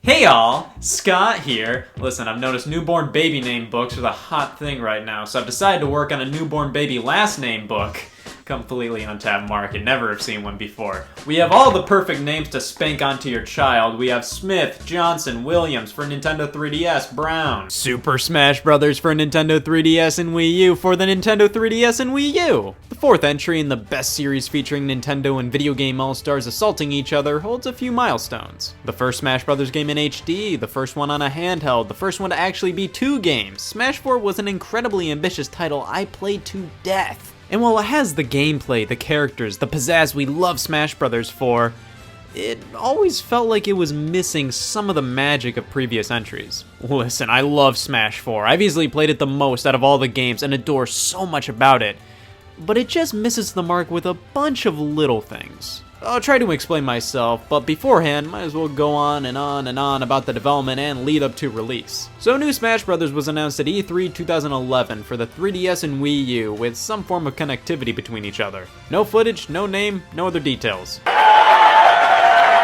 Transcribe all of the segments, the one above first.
Hey y'all, Scott here. Listen, I've noticed newborn baby name books are the hot thing right now, so I've decided to work on a newborn baby last name book. Completely untapped market, never have seen one before. We have all the perfect names to spank onto your child. We have Smith, Johnson, Williams for Nintendo 3DS, Brown. Super Smash Brothers for Nintendo 3DS and Wii U for the Nintendo 3DS and Wii U. The fourth entry in the best series featuring Nintendo and video game all-stars assaulting each other holds a few milestones. The first Smash Brothers game in HD, the first one on a handheld, the first one to actually be 2 games. Smash 4 was an incredibly ambitious title I played to death. And while it has the gameplay, the characters, the pizzazz we love Smash Brothers for, it always felt like it was missing some of the magic of previous entries. Listen, I love Smash 4. I've easily played it the most out of all the games and adore so much about it. But it just misses the mark with a bunch of little things. I'll try to explain myself, but beforehand, might as well go on and on and on about the development and lead up to release. So New Smash Bros. Was announced at E3 2011 for the 3DS and Wii U with some form of connectivity between each other. No footage, no name, no other details.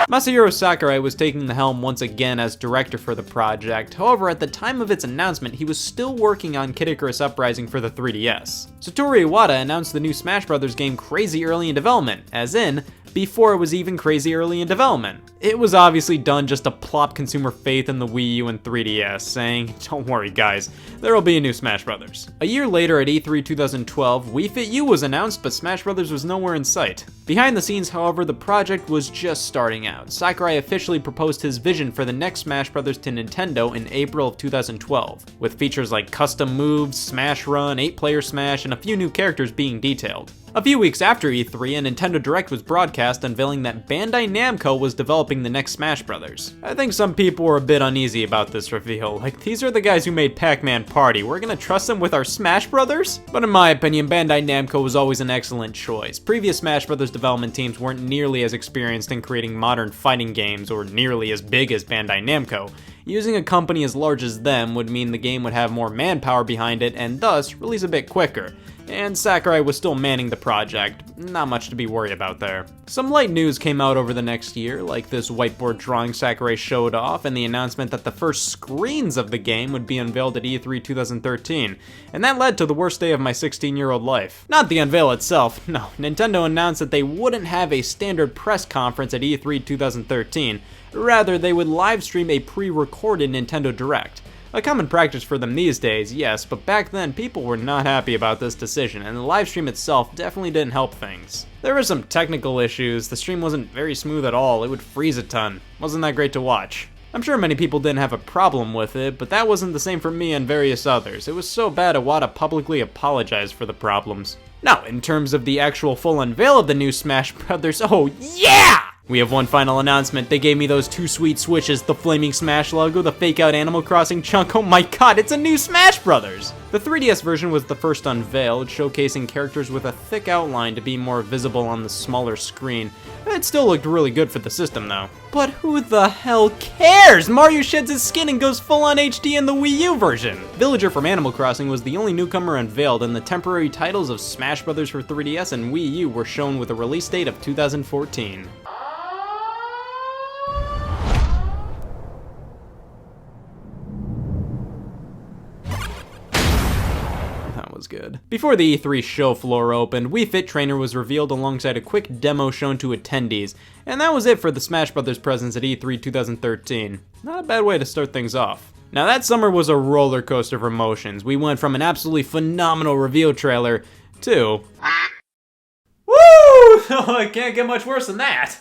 Masahiro Sakurai was taking the helm once again as director for the project. However, at the time of its announcement, he was still working on Kid Icarus Uprising for the 3DS. Satoru Iwata announced the new Smash Bros. Game crazy early in development, as in, before it was even crazy early in development. It was obviously done just to plop consumer faith in the Wii U and 3DS, saying, don't worry guys, there'll be a new Smash Bros. A year later at E3 2012, Wii Fit U was announced, but Smash Bros. Was nowhere in sight. Behind the scenes, however, the project was just starting out. Sakurai officially proposed his vision for the next Smash Bros. To Nintendo in April of 2012, with features like custom moves, Smash Run, 8-player Smash, and a few new characters being detailed. A few weeks after E3, a Nintendo Direct was broadcast unveiling that Bandai Namco was developing the next Smash Bros. I think some people were a bit uneasy about this reveal, like these are the guys who made Pac-Man Party, we're gonna trust them with our Smash Brothers? But in my opinion, Bandai Namco was always an excellent choice. Previous Smash Bros. Development teams weren't nearly as experienced in creating modern fighting games or nearly as big as Bandai Namco. Using a company as large as them would mean the game would have more manpower behind it and thus release a bit quicker. And Sakurai was still manning the project, not much to be worried about there. Some light news came out over the next year, like this whiteboard drawing Sakurai showed off and the announcement that the first screens of the game would be unveiled at E3 2013, and that led to the worst day of my 16-year-old life. Not the unveil itself, no, Nintendo announced that they wouldn't have a standard press conference at E3 2013, rather they would live stream a pre-recorded Nintendo Direct. A common practice for them these days, yes, but back then people were not happy about this decision, and the livestream itself definitely didn't help things. There were some technical issues, the stream wasn't very smooth at all, it would freeze a ton. Wasn't that great to watch. I'm sure many people didn't have a problem with it, but that wasn't the same for me and various others. It was so bad Iwata publicly apologized for the problems. Now, in terms of the actual full unveil of the new Smash Brothers, oh yeah! We have one final announcement. They gave me those 2 sweet Switches, the flaming Smash logo, the fake out Animal Crossing chunk. Oh my god, it's a new Smash Brothers! The 3DS version was the first unveiled, showcasing characters with a thick outline to be more visible on the smaller screen. It still looked really good for the system though. But who the hell cares? Mario sheds his skin and goes full on HD in the Wii U version! Villager from Animal Crossing was the only newcomer unveiled, and the temporary titles of Smash Brothers for 3DS and Wii U were shown with a release date of 2014. Was good. Before the E3 show floor opened, Wii Fit Trainer was revealed alongside a quick demo shown to attendees, and that was it for the Smash Bros. Presence at E3 2013. Not a bad way to start things off. Now that summer was a roller coaster of emotions. We went from an absolutely phenomenal reveal trailer to... Woo! It can't get much worse than that!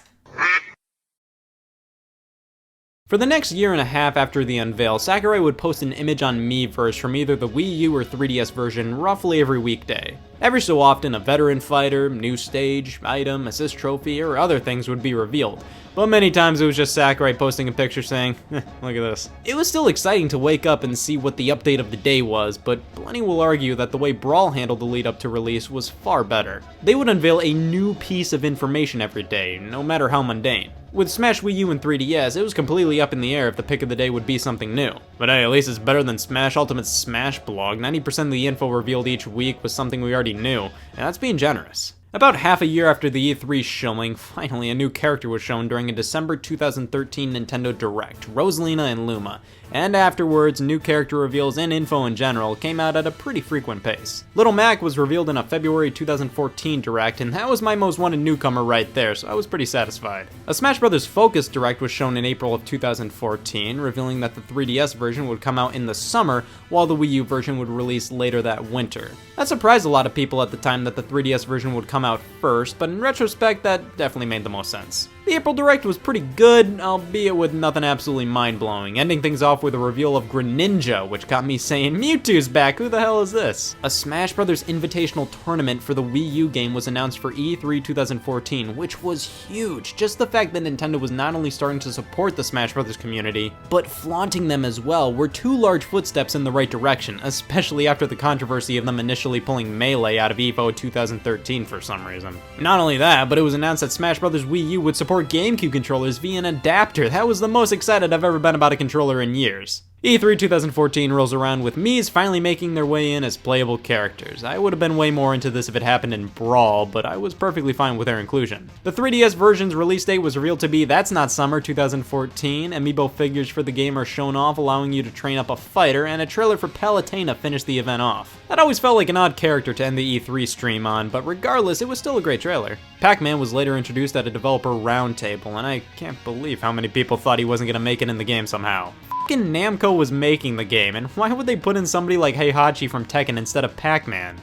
For the next year and a half after the unveil, Sakurai would post an image on Miiverse from either the Wii U or 3DS version roughly every weekday. Every so often, a veteran fighter, new stage, item, assist trophy, or other things would be revealed, but many times it was just Sakurai posting a picture saying, look at this. It was still exciting to wake up and see what the update of the day was, but plenty will argue that the way Brawl handled the lead up to release was far better. They would unveil a new piece of information every day, no matter how mundane. With Smash Wii U and 3DS, it was completely up in the air if the pick of the day would be something new. But hey, at least it's better than Smash Ultimate Smash Blog. 90% of the info revealed each week was something we already knew, and that's being generous. About half a year after the E3 showing, finally a new character was shown during a December 2013 Nintendo Direct, Rosalina and Luma, and afterwards, new character reveals and info in general came out at a pretty frequent pace. Little Mac was revealed in a February 2014 Direct, and that was my most wanted newcomer right there, so I was pretty satisfied. A Smash Bros. Focus Direct was shown in April of 2014, revealing that the 3DS version would come out in the summer, while the Wii U version would release later that winter. That surprised a lot of people at the time that the 3DS version would come out first, but in retrospect, that definitely made the most sense. The April Direct was pretty good, albeit with nothing absolutely mind-blowing, ending things off with a reveal of Greninja, which got me saying, Mewtwo's back, who the hell is this? A Smash Bros. Invitational tournament for the Wii U game was announced for E3 2014, which was huge. Just the fact that Nintendo was not only starting to support the Smash Bros. Community, but flaunting them as well were two large footsteps in the right direction, especially after the controversy of them initially pulling Melee out of EVO 2013 for some reason. Not only that, but it was announced that Smash Bros. Wii U would support GameCube controllers via an adapter. That was the most excited I've ever been about a controller in years. E3 2014 rolls around with Mii's finally making their way in as playable characters. I would have been way more into this if it happened in Brawl, but I was perfectly fine with their inclusion. The 3DS version's release date was revealed to be That's Not Summer 2014, amiibo figures for the game are shown off allowing you to train up a fighter, and a trailer for Palutena finished the event off. That always felt like an odd character to end the E3 stream on, but regardless, it was still a great trailer. Pac-Man was later introduced at a developer roundtable, and I can't believe how many people thought he wasn't gonna make it in the game somehow. Fucking Namco was making the game, and why would they put in somebody like Heihachi from Tekken instead of Pac-Man?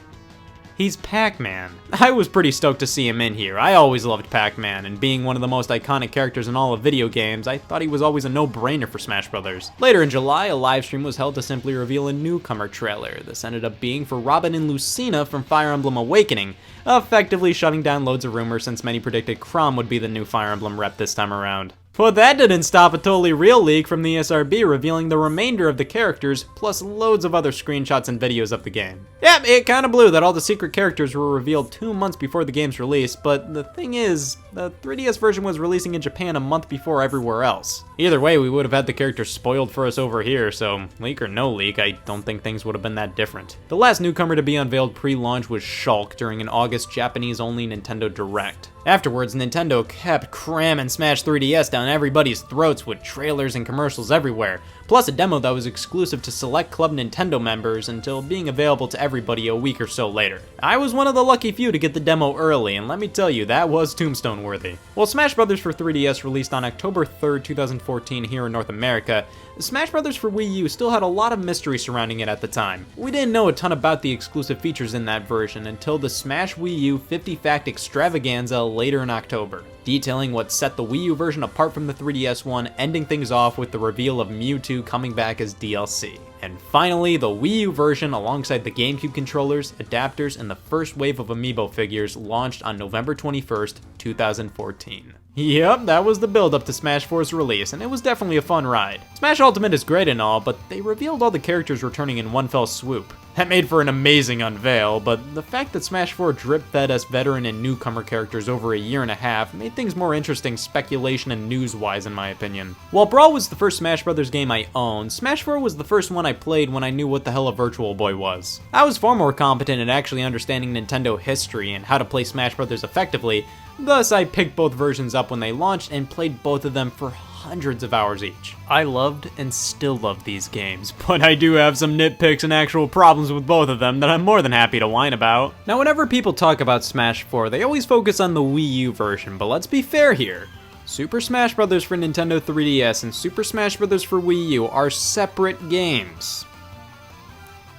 He's Pac-Man. I was pretty stoked to see him in here. I always loved Pac-Man, and being one of the most iconic characters in all of video games, I thought he was always a no-brainer for Smash Bros. Later in July, a livestream was held to simply reveal a newcomer trailer. This ended up being for Robin and Lucina from Fire Emblem Awakening, effectively shutting down loads of rumors since many predicted Chrom would be the new Fire Emblem rep this time around. But that didn't stop a totally real leak from the ESRB revealing the remainder of the characters, plus loads of other screenshots and videos of the game. Yep, it kinda blew that all the secret characters were revealed 2 months before the game's release, but the thing is, the 3DS version was releasing in Japan a month before everywhere else. Either way, we would have had the characters spoiled for us over here, so leak or no leak, I don't think things would have been that different. The last newcomer to be unveiled pre-launch was Shulk during an August Japanese-only Nintendo Direct. Afterwards, Nintendo kept cramming Smash 3DS down everybody's throats with trailers and commercials everywhere, plus a demo that was exclusive to select Club Nintendo members until being available to everybody a week or so later. I was one of the lucky few to get the demo early, and let me tell you, that was tombstone worthy. While Smash Bros. For 3DS released on October 3rd, 2014 here in North America, Smash Bros. For Wii U still had a lot of mystery surrounding it at the time. We didn't know a ton about the exclusive features in that version until the Smash Wii U 50 Fact Extravaganza later in October, detailing what set the Wii U version apart from the 3DS one, ending things off with the reveal of Mewtwo coming back as DLC. And finally, the Wii U version alongside the GameCube controllers, adapters, and the first wave of amiibo figures launched on November 21st, 2014. Yep, that was the build-up to Smash 4's release, and it was definitely a fun ride. Smash Ultimate is great and all, but they revealed all the characters returning in one fell swoop. That made for an amazing unveil, but the fact that Smash 4 drip-fed us veteran and newcomer characters over a year and a half made things more interesting speculation and news-wise in my opinion. While Brawl was the first Smash Bros. Game I owned, Smash 4 was the first one I played when I knew what the hell a Virtual Boy was. I was far more competent at actually understanding Nintendo history and how to play Smash Bros. Effectively, thus I picked both versions up when they launched and played both of them for hundreds of hours each. I loved and still love these games, but I do have some nitpicks and actual problems with both of them that I'm more than happy to whine about. Now, whenever people talk about Smash 4, they always focus on the Wii U version, but let's be fair here. Super Smash Bros. For Nintendo 3DS and Super Smash Bros. For Wii U are separate games.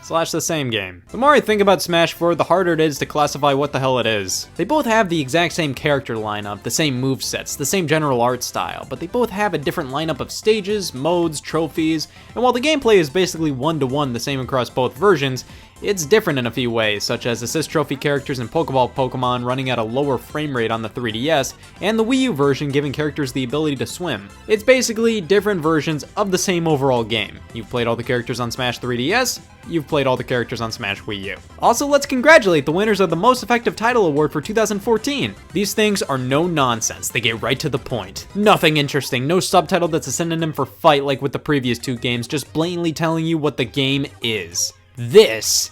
/ the same game. The more I think about Smash 4, the harder it is to classify what the hell it is. They both have the exact same character lineup, the same movesets, the same general art style, but they both have a different lineup of stages, modes, trophies, and while the gameplay is basically one-to-one the same across both versions, it's different in a few ways, such as assist trophy characters and Pokeball Pokemon running at a lower frame rate on the 3DS, and the Wii U version giving characters the ability to swim. It's basically different versions of the same overall game. You've played all the characters on Smash 3DS, you've played all the characters on Smash Wii U. Also, let's congratulate the winners of the Most Effective Title Award for 2014. These things are no nonsense, they get right to the point. Nothing interesting, no subtitle that's a synonym for fight like with the previous two games, just blatantly telling you what the game is. This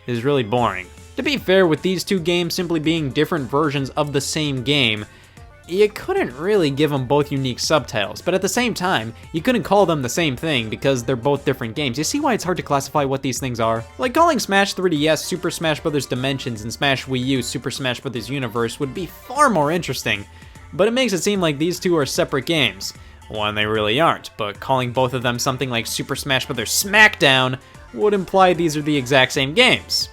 is really boring. To be fair, with these two games simply being different versions of the same game, you couldn't really give them both unique subtitles, but at the same time, you couldn't call them the same thing because they're both different games. You see why it's hard to classify what these things are? Like calling Smash 3DS Super Smash Bros. Dimensions and Smash Wii U Super Smash Bros. Universe would be far more interesting, but it makes it seem like these two are separate games. One, they really aren't, but calling both of them something like Super Smash Bros. Smackdown would imply these are the exact same games.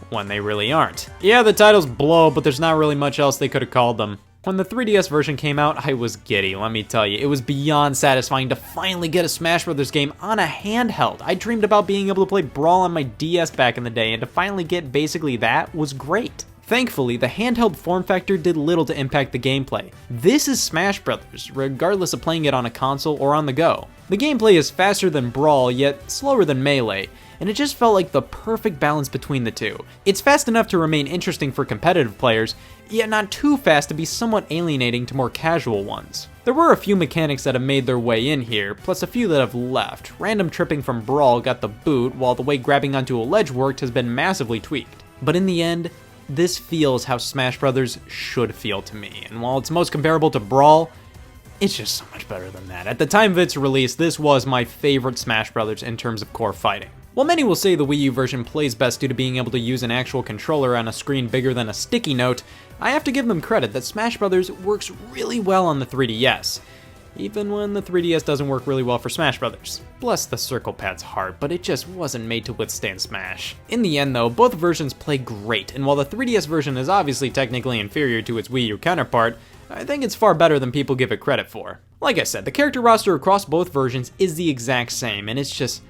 One, they really aren't. Yeah, the titles blow, but there's not really much else they could have called them. When the 3DS version came out, I was giddy, let me tell you. It was beyond satisfying to finally get a Smash Bros. Game on a handheld. I dreamed about being able to play Brawl on my DS back in the day, and to finally get basically that was great. Thankfully, the handheld form factor did little to impact the gameplay. This is Smash Bros., regardless of playing it on a console or on the go. The gameplay is faster than Brawl, yet slower than Melee, and it just felt like the perfect balance between the two. It's fast enough to remain interesting for competitive players, yet not too fast to be somewhat alienating to more casual ones. There were a few mechanics that have made their way in here, plus a few that have left. Random tripping from Brawl got the boot, while the way grabbing onto a ledge worked has been massively tweaked. But in the end, this feels how Smash Bros. Should feel to me, and while it's most comparable to Brawl, it's just so much better than that. At the time of its release, this was my favorite Smash Bros. In terms of core fighting. While many will say the Wii U version plays best due to being able to use an actual controller on a screen bigger than a sticky note, I have to give them credit that Smash Bros. Works really well on the 3DS, even when the 3DS doesn't work really well for Smash Bros. Bless the Circle Pad's heart, but it just wasn't made to withstand Smash. In the end though, both versions play great, and while the 3DS version is obviously technically inferior to its Wii U counterpart, I think it's far better than people give it credit for. Like I said, the character roster across both versions is the exact same, and it's just,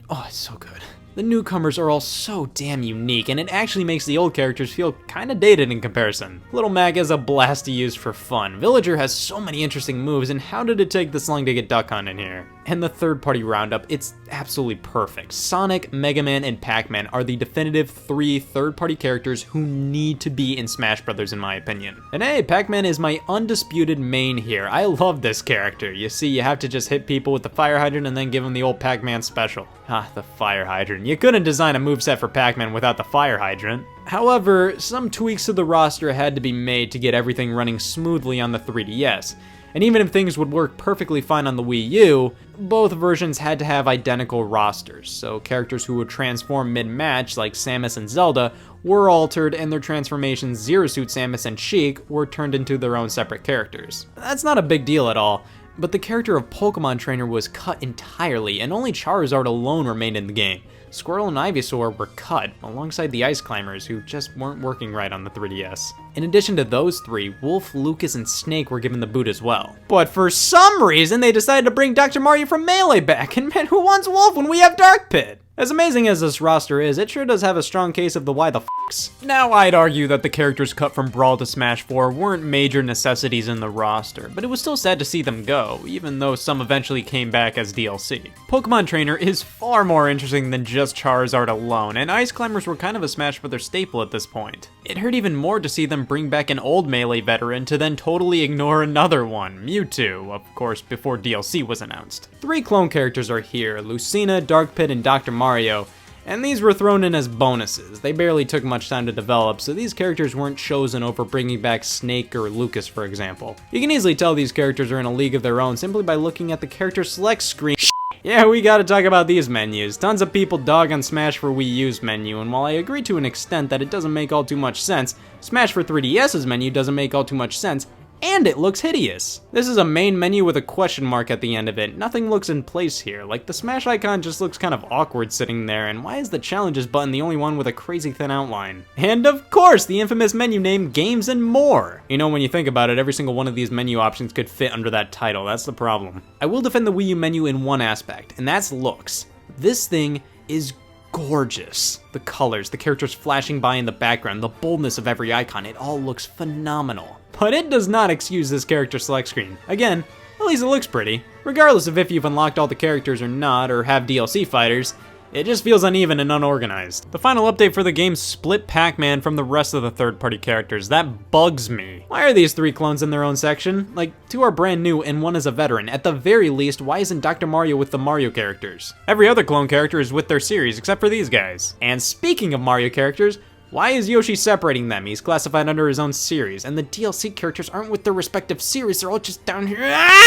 oh, it's so good. The newcomers are all so damn unique, and it actually makes the old characters feel kinda dated in comparison. Little Mac is a blast to use for fun. Villager has so many interesting moves, and how did it take this long to get Duck Hunt in here? And the third-party roundup, it's absolutely perfect. Sonic, Mega Man, and Pac-Man are the definitive 3 third-party characters who need to be in Smash Bros. In my opinion. And hey, Pac-Man is my undisputed main here. I love this character. You see, you have to just hit people with the fire hydrant and then give them the old Pac-Man special. Ah, the fire hydrant. You couldn't design a moveset for Pac-Man without the fire hydrant. However, some tweaks to the roster had to be made to get everything running smoothly on the 3DS. And even if things would work perfectly fine on the Wii U, both versions had to have identical rosters, so characters who would transform mid-match, like Samus and Zelda, were altered, and their transformations Zero Suit Samus and Sheik were turned into their own separate characters. That's not a big deal at all, but the character of Pokemon Trainer was cut entirely, and only Charizard alone remained in the game. Squirtle and Ivysaur were cut, alongside the Ice Climbers, who just weren't working right on the 3DS. In addition to those 3, Wolf, Lucas, and Snake were given the boot as well. But for some reason, they decided to bring Dr. Mario from Melee back, and man, who wants Wolf when we have Dark Pit? As amazing as this roster is, it sure does have a strong case of the why the f***s. Now, I'd argue that the characters cut from Brawl to Smash 4 weren't major necessities in the roster, but it was still sad to see them go, even though some eventually came back as DLC. Pokemon Trainer is far more interesting than just Charizard alone, and Ice Climbers were kind of a Smash Bros. Staple at this point. It hurt even more to see them bring back an old Melee veteran to then totally ignore another one, Mewtwo, of course, before DLC was announced. 3 clone characters are here, Lucina, Dark Pit, and Dr. Mario, and these were thrown in as bonuses. They barely took much time to develop, so these characters weren't chosen over bringing back Snake or Lucas, for example. You can easily tell these characters are in a league of their own simply by looking at the character select screen. Yeah, we gotta talk about these menus. Tons of people dog on Smash for Wii U's menu, and while I agree to an extent that it doesn't make all too much sense, Smash for 3DS's menu doesn't make all too much sense, and it looks hideous. This is a main menu with a question mark at the end of it. Nothing looks in place here. Like, the Smash icon just looks kind of awkward sitting there, and why is the challenges button the only one with a crazy thin outline? And of course, the infamous menu name, Games and More. You know, when you think about it, every single one of these menu options could fit under that title. That's the problem. I will defend the Wii U menu in one aspect, and that's looks. This thing is gorgeous. The colors, the characters flashing by in the background, the boldness of every icon, it all looks phenomenal. But it does not excuse this character select screen. Again, at least it looks pretty. Regardless of if you've unlocked all the characters or not, or have DLC fighters, it just feels uneven and unorganized. The final update for the game split Pac-Man from the rest of the third-party characters. That bugs me. Why are these 3 clones in their own section? Like, 2 are brand new and 1 is a veteran. At the very least, why isn't Dr. Mario with the Mario characters? Every other clone character is with their series, except for these guys. And speaking of Mario characters, Why is Yoshi separating them? He's classified under his own series, and the DLC characters aren't with their respective series, they're all just down here.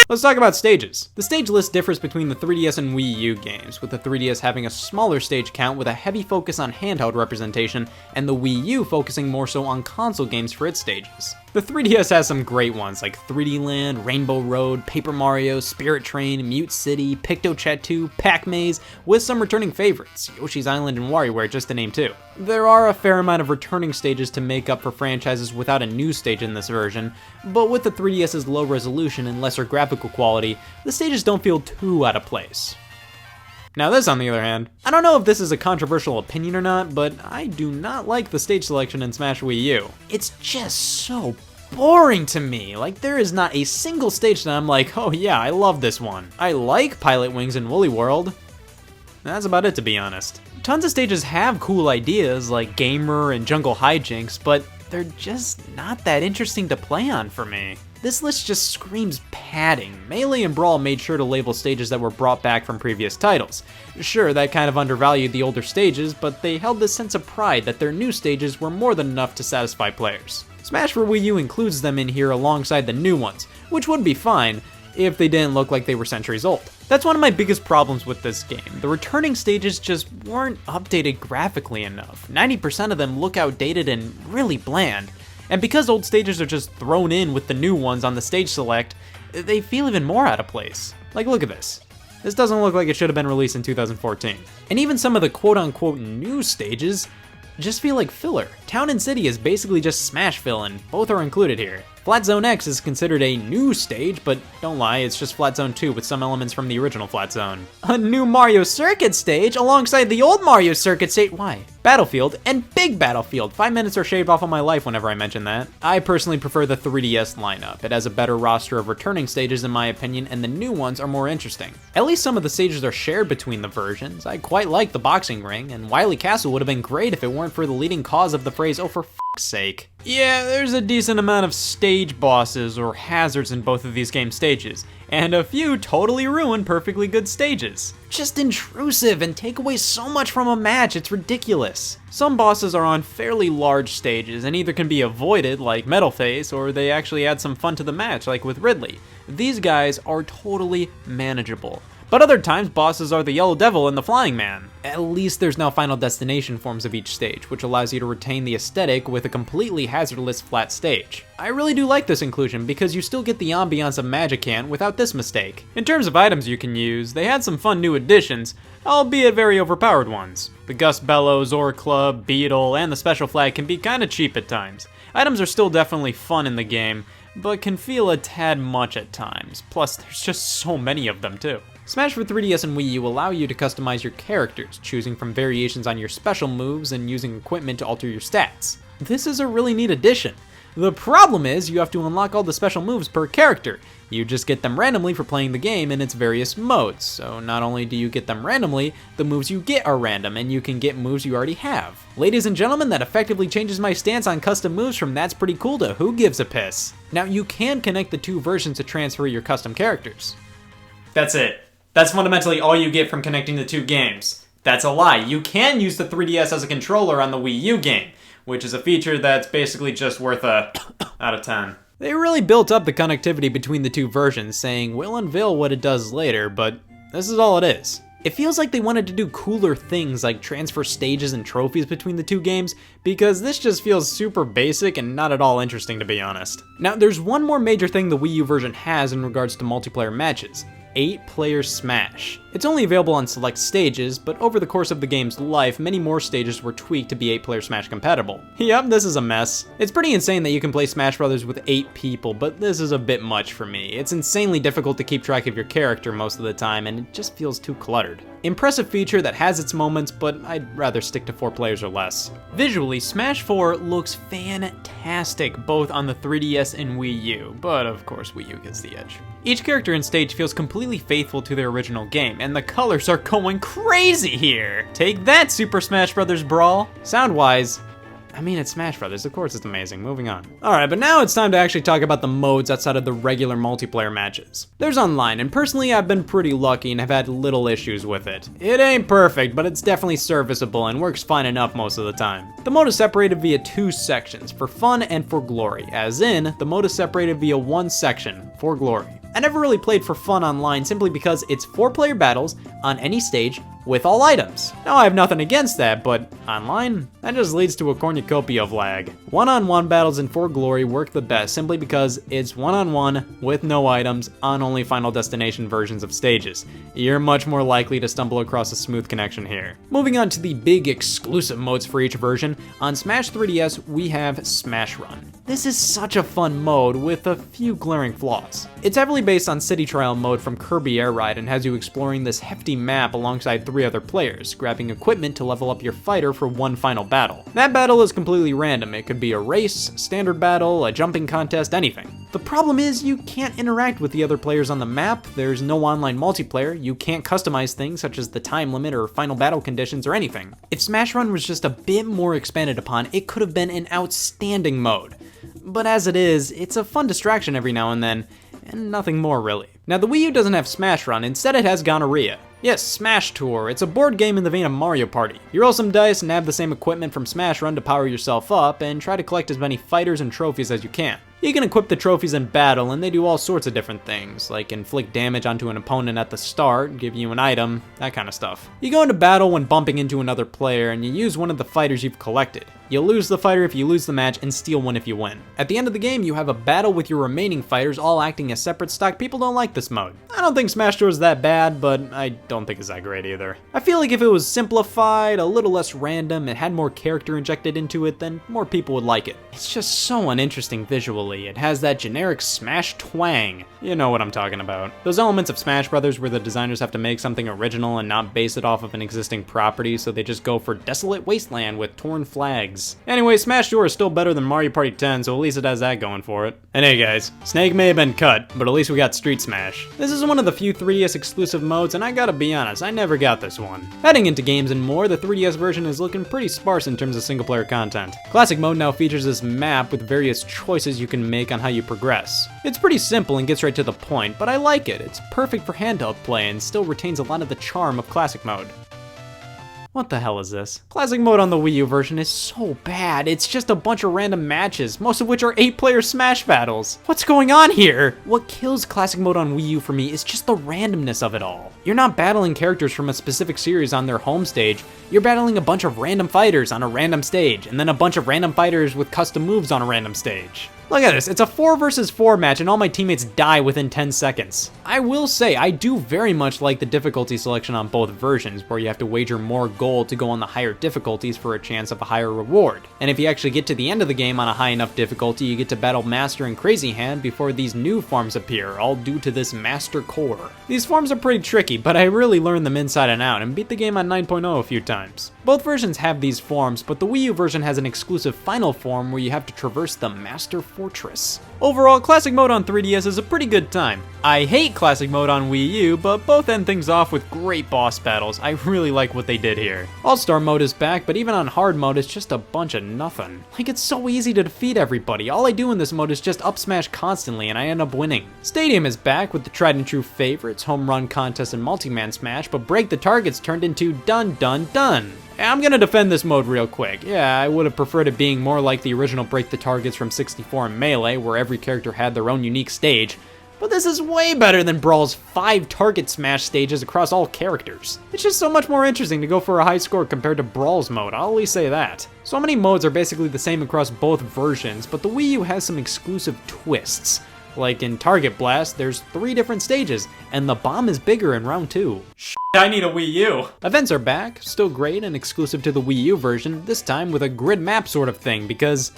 Let's talk about stages. The stage list differs between the 3DS and Wii U games, with the 3DS having a smaller stage count with a heavy focus on handheld representation, and the Wii U focusing more so on console games for its stages. The 3DS has some great ones like 3D Land, Rainbow Road, Paper Mario, Spirit Train, Mute City, Picto-Chat 2, Pac-Maze, with some returning favorites, Yoshi's Island and WarioWare just to name two. There are a fair amount of returning stages to make up for franchises without a new stage in this version, but with the 3DS's low resolution and lesser graphical quality, the stages don't feel too out of place. Now this, on the other hand, I don't know if this is a controversial opinion or not, but I do not like the stage selection in Smash Wii U. It's just so boring to me. Like, there is not a single stage that I'm like, oh yeah, I love this one. I like Pilot Wings and Woolly World. That's about it, to be honest. Tons of stages have cool ideas like Gamer and Jungle Hijinks, but they're just not that interesting to play on for me. This list just screams padding. Melee and Brawl made sure to label stages that were brought back from previous titles. Sure, that kind of undervalued the older stages, but they held this sense of pride that their new stages were more than enough to satisfy players. Smash for Wii U includes them in here alongside the new ones, which would be fine if they didn't look like they were centuries old. That's one of my biggest problems with this game. The returning stages just weren't updated graphically enough. 90% of them look outdated and really bland. And because old stages are just thrown in with the new ones on the stage select, they feel even more out of place. Like, look at this. This doesn't look like it should have been released in 2014. And even some of the quote-unquote new stages just feel like filler. Town and City is basically just Smash fill, and both are included here. Flat Zone X is considered a new stage, but don't lie, it's just Flat Zone 2 with some elements from the original Flat Zone. A new Mario Circuit stage alongside the old Mario Circuit stage. Why? Battlefield and Big Battlefield. 5 minutes are shaved off of my life whenever I mention that. I personally prefer the 3DS lineup. It has a better roster of returning stages in my opinion, and the new ones are more interesting. At least some of the stages are shared between the versions. I quite like the boxing ring, and Wily Castle would have been great if it weren't for the leading cause of the phrase, oh for f***'s sake. Yeah, there's a decent amount of stage bosses or hazards in both of these game stages, and a few totally ruin perfectly good stages. Just intrusive and take away so much from a match, it's ridiculous. Some bosses are on fairly large stages and either can be avoided like Metal Face, or they actually add some fun to the match like with Ridley. These guys are totally manageable. But other times, bosses are the Yellow Devil and the Flying Man. At least there's now Final Destination forms of each stage, which allows you to retain the aesthetic with a completely hazardless flat stage. I really do like this inclusion because you still get the ambiance of Magicant without this mistake. In terms of items you can use, they had some fun new additions, albeit very overpowered ones. The Gus Bellows, Ore Club, Beetle, and the Special Flag can be kinda cheap at times. Items are still definitely fun in the game, but can feel a tad much at times. Plus, there's just so many of them too. Smash for 3DS and Wii U allow you to customize your characters, choosing from variations on your special moves and using equipment to alter your stats. This is a really neat addition. The problem is you have to unlock all the special moves per character. You just get them randomly for playing the game in its various modes, so not only do you get them randomly, the moves you get are random, and you can get moves you already have. Ladies and gentlemen, that effectively changes my stance on custom moves from that's pretty cool to who gives a piss. Now you can connect the two versions to transfer your custom characters. That's it. That's fundamentally all you get from connecting the two games. That's a lie. You can use the 3DS as a controller on the Wii U game, which is a feature that's basically just worth a out of 10. They really built up the connectivity between the two versions, saying we'll unveil what it does later, but this is all it is. It feels like they wanted to do cooler things like transfer stages and trophies between the two games, because this just feels super basic and not at all interesting, to be honest. Now, there's one more major thing the Wii U version has in regards to multiplayer matches. 8-player Smash. It's only available on select stages, but over the course of the game's life, many more stages were tweaked to be 8-player Smash compatible. Yep, this is a mess. It's pretty insane that you can play Smash Brothers with 8 people, but this is a bit much for me. It's insanely difficult to keep track of your character most of the time, and it just feels too cluttered. Impressive feature that has its moments, but I'd rather stick to 4 players or less. Visually, Smash 4 looks fantastic both on the 3DS and Wii U, but of course Wii U gets the edge. Each character in stage feels completely faithful to their original game, and the colors are going crazy here! Take that, Super Smash Bros. Brawl! Sound-wise, I mean, it's Smash Brothers, of course it's amazing. Moving on. Alright, but now it's time to actually talk about the modes outside of the regular multiplayer matches. There's online, and personally I've been pretty lucky and have had little issues with it. It ain't perfect, but it's definitely serviceable and works fine enough most of the time. The mode is separated via 2 sections, for fun and for glory, as in, the mode is separated via 1 section, for glory. I never really played for fun online simply because it's 4-player battles on any stage with all items. Now I have nothing against that, but online, that just leads to a cornucopia of lag. One-on-one battles in For Glory work the best simply because it's one-on-one with no items on only Final Destination versions of stages. You're much more likely to stumble across a smooth connection here. Moving on to the big exclusive modes for each version, on Smash 3DS we have Smash Run. This is such a fun mode with a few glaring flaws. It's heavily based on City Trial mode from Kirby Air Ride and has you exploring this hefty map alongside 3 other players, grabbing equipment to level up your fighter for one final battle. That battle is completely random. It could be a race, standard battle, a jumping contest, anything. The problem is you can't interact with the other players on the map, there's no online multiplayer, you can't customize things such as the time limit or final battle conditions or anything. If Smash Run was just a bit more expanded upon, it could have been an outstanding mode. But as it is, it's a fun distraction every now and then, and nothing more really. Now the Wii U doesn't have Smash Run, instead it has Gonorrhea. Yes, Smash Tour. It's a board game in the vein of Mario Party. You roll some dice and have the same equipment from Smash Run to power yourself up, and try to collect as many fighters and trophies as you can. You can equip the trophies in battle, and they do all sorts of different things, like inflict damage onto an opponent at the start, give you an item, that kind of stuff. You go into battle when bumping into another player, and you use one of the fighters you've collected. You'll lose the fighter if you lose the match, and steal one if you win. At the end of the game, you have a battle with your remaining fighters all acting as separate stock. People don't like this mode. I don't think Smash Tour is that bad, but I don't think it's that great either. I feel like if it was simplified, a little less random, and had more character injected into it, then more people would like it. It's just so uninteresting visually. It has that generic Smash twang. You know what I'm talking about. Those elements of Smash Brothers where the designers have to make something original and not base it off of an existing property, so they just go for desolate wasteland with torn flags. Anyway, Smash Tour is still better than Mario Party 10, so at least it has that going for it. And hey guys, Snake may have been cut, but at least we got Street Smash. This is one of the few 3DS exclusive modes, and I gotta be honest, I never got this one. Heading into games and more, the 3DS version is looking pretty sparse in terms of single player content. Classic mode now features this map with various choices you can make on how you progress. It's pretty simple and gets right to the point, but I like it. It's perfect for handheld play and still retains a lot of the charm of classic mode. What the hell is this? Classic mode on the Wii U version is so bad. It's just a bunch of random matches, most of which are 8-player Smash battles. What's going on here? What kills classic mode on Wii U for me is just the randomness of it all. You're not battling characters from a specific series on their home stage. You're battling a bunch of random fighters on a random stage, and then a bunch of random fighters with custom moves on a random stage. Look at this, it's a 4 versus 4 match and all my teammates die within 10 seconds. I will say, I do very much like the difficulty selection on both versions, where you have to wager more gold to go on the higher difficulties for a chance of a higher reward. And if you actually get to the end of the game on a high enough difficulty, you get to battle Master and Crazy Hand before these new forms appear, all due to this Master Core. These forms are pretty tricky, but I really learned them inside and out and beat the game on 9.0 a few times. Both versions have these forms, but the Wii U version has an exclusive final form where you have to traverse the Master Fortress. Overall, Classic Mode on 3DS is a pretty good time. I hate Classic Mode on Wii U, but both end things off with great boss battles. I really like what they did here. All-Star Mode is back, but even on Hard Mode, it's just a bunch of nothing. Like, it's so easy to defeat everybody. All I do in this mode is just up smash constantly, and I end up winning. Stadium is back with the tried and true favorites, Home Run Contest and Multi-Man Smash, but Break the Targets turned into Dun Dun Dun. I'm gonna defend this mode real quick. Yeah, I would have preferred it being more like the original Break the Targets from 64 and Melee, where every character had their own unique stage, but this is way better than Brawl's 5 target smash stages across all characters. It's just so much more interesting to go for a high score compared to Brawl's mode, I'll at least say that. So many modes are basically the same across both versions, but the Wii U has some exclusive twists. Like in Target Blast, there's 3 different stages, and the bomb is bigger in round 2. I need a Wii U! Events are back, still great and exclusive to the Wii U version, this time with a grid map sort of thing, because,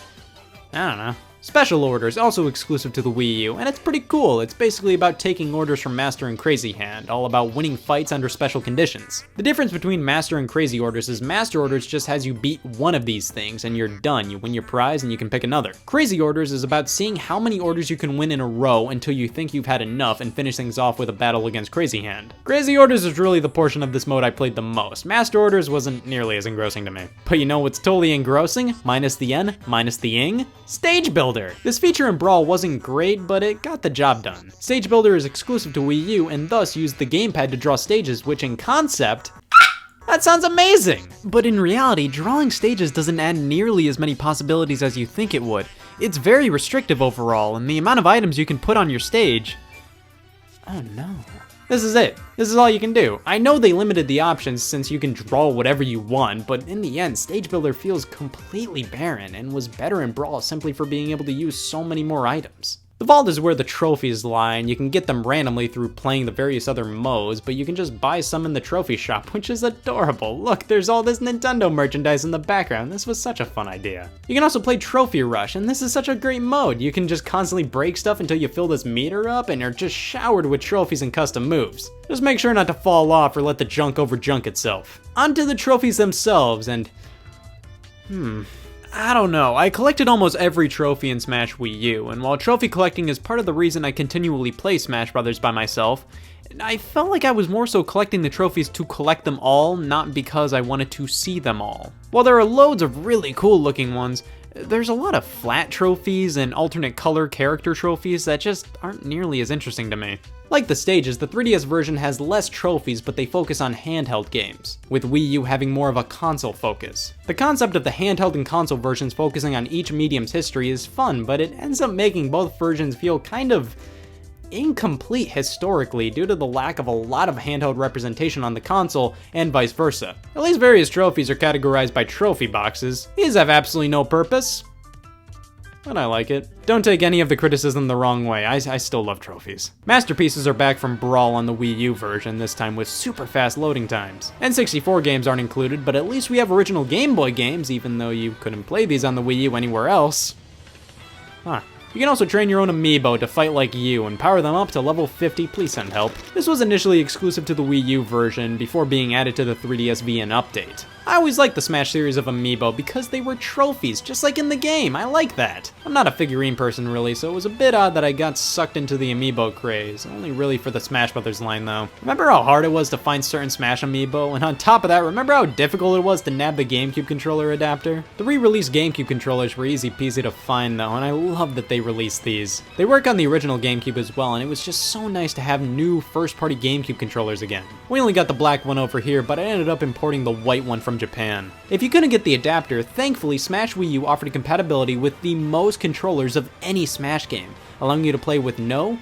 I don't know, Special Order is also exclusive to the Wii U, and it's pretty cool. It's basically about taking orders from Master and Crazy Hand, all about winning fights under special conditions. The difference between Master and Crazy Orders is Master Orders just has you beat one of these things and you're done. You win your prize and you can pick another. Crazy Orders is about seeing how many orders you can win in a row until you think you've had enough and finish things off with a battle against Crazy Hand. Crazy Orders is really the portion of this mode I played the most. Master Orders wasn't nearly as engrossing to me. But you know what's totally engrossing? Minus the N, minus the ing? Stage Builder! This feature in Brawl wasn't great, but it got the job done. Stage Builder is exclusive to Wii U and thus used the gamepad to draw stages, which in concept, that sounds amazing! But in reality, drawing stages doesn't add nearly as many possibilities as you think it would. It's very restrictive overall, and the amount of items you can put on your stage... Oh no. This is it. This is all you can do. I know they limited the options since you can draw whatever you want, but in the end, Stage Builder feels completely barren and was better in Brawl simply for being able to use so many more items. The vault is where the trophies lie, and you can get them randomly through playing the various other modes, but you can just buy some in the trophy shop, which is adorable. Look, there's all this Nintendo merchandise in the background. This was such a fun idea. You can also play Trophy Rush, and this is such a great mode. You can just constantly break stuff until you fill this meter up, and you're just showered with trophies and custom moves. Just make sure not to fall off or let the junk over junk itself. Onto the trophies themselves, and... I don't know, I collected almost every trophy in Smash Wii U, and while trophy collecting is part of the reason I continually play Smash Brothers by myself, I felt like I was more so collecting the trophies to collect them all, not because I wanted to see them all. While there are loads of really cool looking ones, there's a lot of flat trophies and alternate color character trophies that just aren't nearly as interesting to me. Like the stages, the 3DS version has less trophies, but they focus on handheld games, with Wii U having more of a console focus. The concept of the handheld and console versions focusing on each medium's history is fun, but it ends up making both versions feel kind of incomplete historically due to the lack of a lot of handheld representation on the console and vice versa. At least various trophies are categorized by trophy boxes. These have absolutely no purpose, but I like it. Don't take any of the criticism the wrong way, I still love trophies. Masterpieces are back from Brawl on the Wii U version, this time with super fast loading times. N64 games aren't included, but at least we have original Game Boy games, even though you couldn't play these on the Wii U anywhere else. Huh. You can also train your own amiibo to fight like you and power them up to level 50, please send help. This was initially exclusive to the Wii U version before being added to the 3DS VN update. I always liked the Smash series of amiibo because they were trophies, just like in the game. I like that. I'm not a figurine person really, so it was a bit odd that I got sucked into the amiibo craze. Only really for the Smash Brothers line though. Remember how hard it was to find certain Smash amiibo? And on top of that, remember how difficult it was to nab the GameCube controller adapter? The re-released GameCube controllers were easy peasy to find though, and I love that they released these. They work on the original GameCube as well, and it was just so nice to have new first-party GameCube controllers again. We only got the black one over here, but I ended up importing the white one from Japan. If you couldn't get the adapter, thankfully Smash Wii U offered compatibility with the most controllers of any Smash game, allowing you to play with no.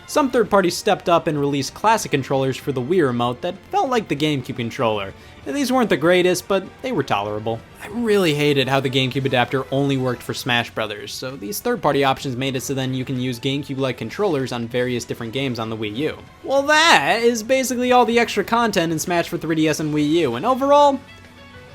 Some third parties stepped up and released classic controllers for the Wii remote that felt like the GameCube controller. These weren't the greatest, but they were tolerable. I really hated how the GameCube adapter only worked for Smash Brothers, so these third-party options made it so then you can use GameCube-like controllers on various different games on the Wii U. Well, that is basically all the extra content in Smash for 3DS and Wii U, and overall,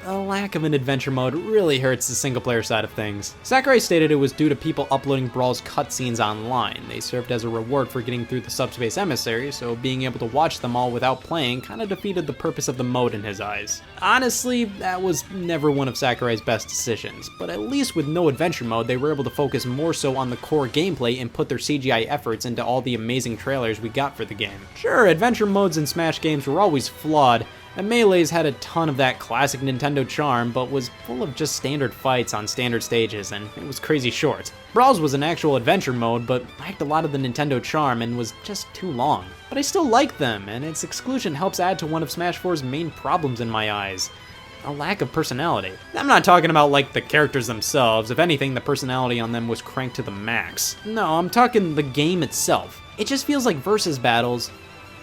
the lack of an adventure mode really hurts the single-player side of things. Sakurai stated it was due to people uploading Brawl's cutscenes online. They served as a reward for getting through the Subspace Emissary, so being able to watch them all without playing kinda defeated the purpose of the mode in his eyes. Honestly, that was never one of Sakurai's best decisions, but at least with no adventure mode, they were able to focus more so on the core gameplay and put their CGI efforts into all the amazing trailers we got for the game. Sure, adventure modes in Smash games were always flawed, and Melee's had a ton of that classic Nintendo charm, but was full of just standard fights on standard stages, and it was crazy short. Brawl's was an actual adventure mode, but lacked a lot of the Nintendo charm and was just too long. But I still like them, and its exclusion helps add to one of Smash 4's main problems in my eyes: a lack of personality. I'm not talking about like the characters themselves. If anything, the personality on them was cranked to the max. No, I'm talking the game itself. It just feels like versus battles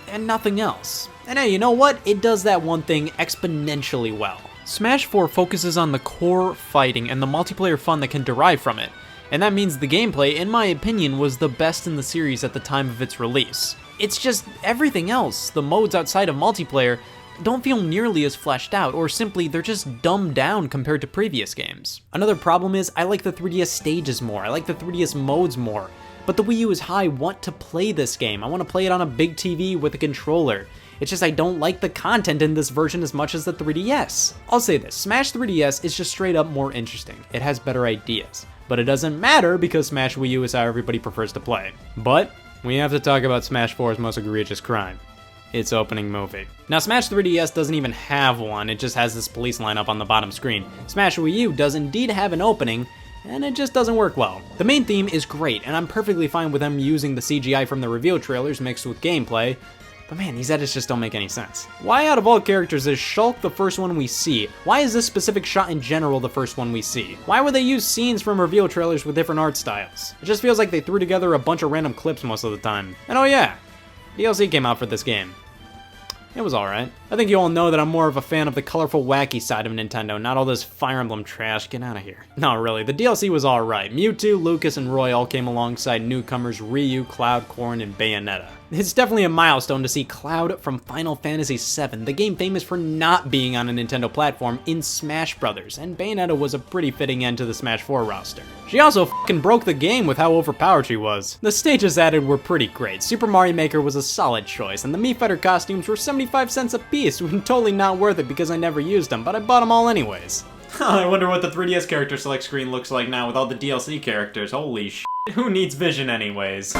and nothing else. And hey, you know what? It does that one thing exponentially well. Smash 4 focuses on the core fighting and the multiplayer fun that can derive from it, and that means the gameplay, in my opinion, was the best in the series at the time of its release. It's just everything else, the modes outside of multiplayer, don't feel nearly as fleshed out, or simply they're just dumbed down compared to previous games. Another problem is I like the 3DS stages more, I like the 3DS modes more, but the Wii U is how I want to play this game. I want to play it on a big TV with a controller. It's just I don't like the content in this version as much as the 3DS. I'll say this, Smash 3DS is just straight up more interesting. It has better ideas. But it doesn't matter because Smash Wii U is how everybody prefers to play. But we have to talk about Smash 4's most egregious crime. Its opening movie. Now Smash 3DS doesn't even have one, it just has this police line up on the bottom screen. Smash Wii U does indeed have an opening, and it just doesn't work well. The main theme is great, and I'm perfectly fine with them using the CGI from the reveal trailers mixed with gameplay, but man, these edits just don't make any sense. Why out of all characters is Shulk the first one we see? Why is this specific shot in general the first one we see? Why would they use scenes from reveal trailers with different art styles? It just feels like they threw together a bunch of random clips most of the time. And oh yeah, DLC came out for this game. It was alright. I think you all know that I'm more of a fan of the colorful, wacky side of Nintendo, not all this Fire Emblem trash. Get out of here. No, really, the DLC was alright. Mewtwo, Lucas, and Roy all came alongside newcomers Ryu, Cloud, Corrin, and Bayonetta. It's definitely a milestone to see Cloud from Final Fantasy VII, the game famous for not being on a Nintendo platform, in Smash Bros., and Bayonetta was a pretty fitting end to the Smash 4 roster. She also fucking broke the game with how overpowered she was. The stages added were pretty great. Super Mario Maker was a solid choice, and the Mii Fighter costumes were 75 cents a piece, totally not worth it because I never used them, but I bought them all anyways. I wonder what the 3DS character select screen looks like now with all the DLC characters. Holy shit, who needs Vision anyways?